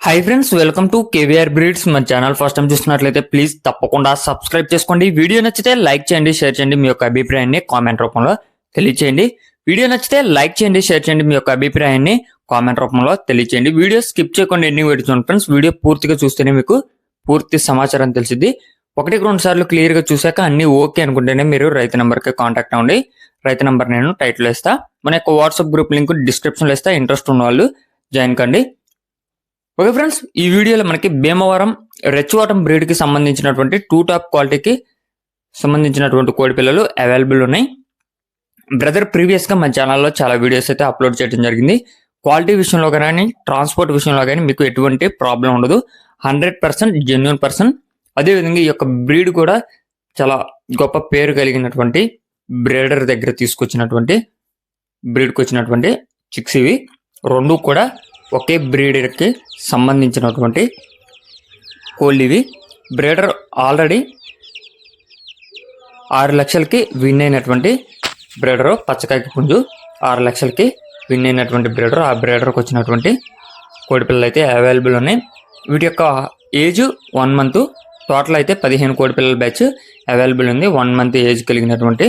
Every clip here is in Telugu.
Hi friends, welcome to KVR breeds. మన ఛానల్ ఫస్ట్ టైం చూస్తున్నట్లయితే ప్లీజ్ తప్పకుండా సబ్స్క్రైబ్ చేసుకోండి. వీడియో నచ్చితే లైక్ చేయండి, షేర్ చేయండి. మీ యొక్క అభిప్రాయాన్ని కామెంట్ రూపంలో తెలియచేయండి. వీడియో నచ్చితే లైక్ చేయండి, షేర్ చేయండి. మీ యొక్క అభిప్రాయాన్ని కామెంట్ రూపంలో తెలియచేయండి. వీడియో స్కిప్ చేయకుండా ఎండింగ్ వరకు చూడండి ఫ్రెండ్స్. వీడియో పూర్తిగా చూస్తేనే మీకు పూర్తి సమాచారం తెలిసింది. 1-2 సార్లు క్లియర్ గా చూసాక అన్ని ఓకే అనుకుంటేనే మీరు రైతు నెంబర్ కి కాంటాక్ట్ అవ్వండి. రైతు నెంబర్ నేను టైటిల్ ఇస్తా, మన యొక్క వాట్సాప్ గ్రూప్ లింక్ డిస్క్రిప్షన్ లో ఇస్తా. ఇంట్రెస్ట్ ఉన్న వాళ్ళు జాయిన్ కండి. ఓకే ఫ్రెండ్స్, ఈ వీడియోలో మనకి భీమవరం రెచ్వాటం బ్రీడ్ కి సంబంధించినటువంటి 2 టాప్ క్వాలిటీకి సంబంధించినటువంటి కోడి పిల్లలు అవైలబుల్ ఉన్నాయి. బ్రదర్ ప్రీవియస్ గా మన ఛానల్లో చాలా వీడియోస్ అయితే అప్లోడ్ చేయడం జరిగింది. క్వాలిటీ విషయంలో కానీ ట్రాన్స్పోర్ట్ విషయంలో కానీ మీకు ఎటువంటి ప్రాబ్లం ఉండదు. 100% జెన్యూన్ పర్సన్. అదేవిధంగా ఈ యొక్క బ్రీడ్ కూడా చాలా గొప్ప పేరు కలిగినటువంటి బ్రీడర్ దగ్గర తీసుకొచ్చినటువంటి బ్రీడ్కి వచ్చినటువంటి చిక్స్ ఇవి. రెండు కూడా ఒకే బ్రీడర్కి సంబంధించినటువంటి కోళ్ళు ఇవి. బ్రీడర్ ఆల్రెడీ 6 లక్షలకి విన్ అయినటువంటి బ్రీడరు. పచ్చకాకి పుంజు 6 లక్షలకి విన్ అయినటువంటి బ్రీడర్. ఆ బ్రీడర్కి వచ్చినటువంటి కోడి పిల్లలు అయితే అవైలబుల్ ఉన్నాయి. వీటి యొక్క ఏజ్ 1 మంత్. టోటల్ అయితే 15 కోడి పిల్లల బ్యాచ్ అవైలబుల్ ఉంది. 1 మంత్ ఏజ్ కలిగినటువంటి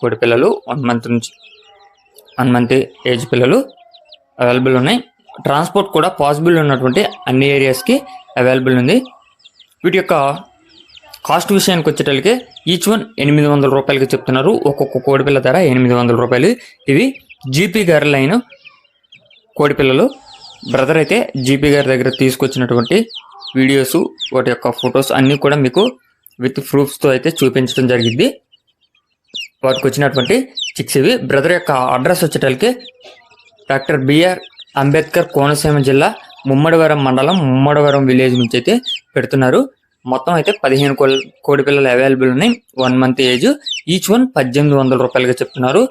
కోడి పిల్లలు, 1 మంత్ ఏజ్ పిల్లలు అవైలబుల్ ఉన్నాయి. ట్రాన్స్పోర్ట్ కూడా పాసిబుల్ ఉన్నటువంటి అన్ని ఏరియాస్కి అవైలబుల్ ఉంది. వీటి యొక్క కాస్ట్ విషయానికి వచ్చేటప్పటికి ఈచ్ వన్ 800 రూపాయలకి చెప్తున్నారు. ఒక్కొక్క కోడిపిల్ల ధర 800 రూపాయలు. ఇవి జీపీ గారి లైన్ కోడిపిల్లలు. బ్రదర్ అయితే జీపీ గారి దగ్గర తీసుకొచ్చినటువంటి వీడియోస్, వాటి యొక్క ఫొటోస్ అన్నీ కూడా మీకు విత్ ప్రూఫ్స్తో అయితే చూపించడం జరిగింది. వాటికి వచ్చినటువంటి చిక్స్ ఇవి. బ్రదర్ యొక్క అడ్రస్ వచ్చేటప్పటికి డాక్టర్ బిఆర్ అంబేద్కర్, కోనసీమ జిల్లా, ముమ్మడివరం మండలం, ముమ్మడివరం విలేజ్ నుంచి అయితే పెడుతున్నారు. మొత్తం అయితే 15 కోడి పిల్లలు అవైలబుల్ ఉన్నాయి. 1 మంత్ ఏజ్. ఈచ్ వన్ 1800 రూపాయలుగా చెప్తున్నారు.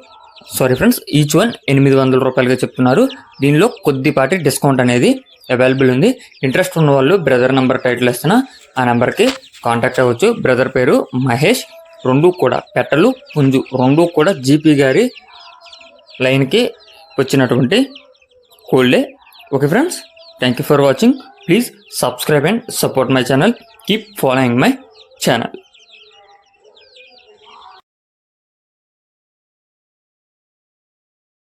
సారీ ఫ్రెండ్స్, ఈచ్ వన్ 800 రూపాయలుగా చెప్తున్నారు. దీనిలో కొద్దిపాటి డిస్కౌంట్ అనేది అవైలబుల్ ఉంది. ఇంట్రెస్ట్ ఉన్న వాళ్ళు బ్రదర్ నెంబర్ టైటిల్ ఇస్తున్నా, ఆ నెంబర్కి కాంటాక్ట్ అవ్వచ్చు. బ్రదర్ పేరు మహేష్. రెండు కూడా పెట్టలు పుంజు, రెండు కూడా జీపీ గారి లైన్కి వచ్చినటువంటి కోళ్ళే. Okay friends, thank you for watching. Please subscribe and support my channel. Keep following my channel.